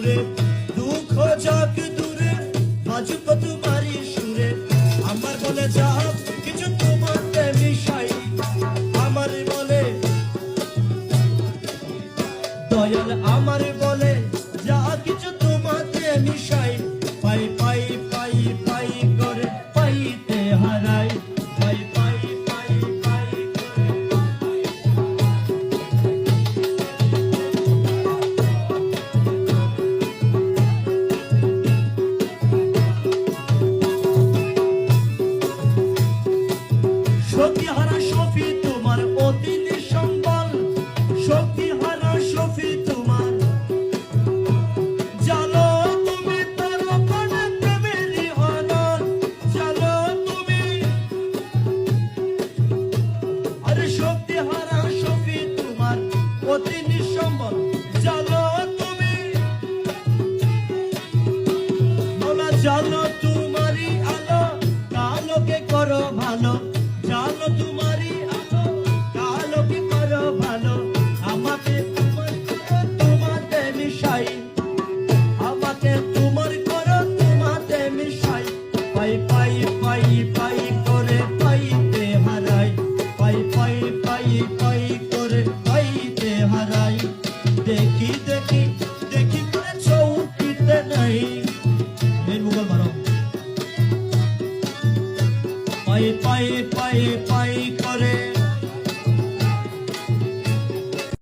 সুরে, দুঃখ যাক দূরে বাজুক তোমারই সুরে। আমার বলে যা কিছু তোমাতে মিশাই, আমার বলে দয়াল, আমার বলে যা কিছু তোমাতে মিশাই। পাই পাই পাই পাই করে পাইতে হারাই, পাই পাই পাই পাই করে। শক্তিহারা শফি তোমার অতি নিঃসম্বল, শক্তিহারা শফি তোমার জানো তুমি তার প্রাণে প্রেমেরই অনল, জানো তুমি। আরে শক্তিহারা শফি তোমার অতি নিঃসম্বল, জানো তুমি। মৌলা জানো তোমারই আলো, কালোকে করো ভালো, জানো তোমারই আলো, কালোকে করো ভালো। আমাকে তোমার করো তোমাতে মিশাই, আমাকে তোমার করো তোমাতে মিশাই। পাই পাই পাই পাই করে পাইতে হারাই, পাই পাই পাই পাই করে পাইতে হারাই। দেখি দেখি দেখি করে চৌকিতে নাই, মেন মুঘল মারো। পাই পাই পাই পাই করে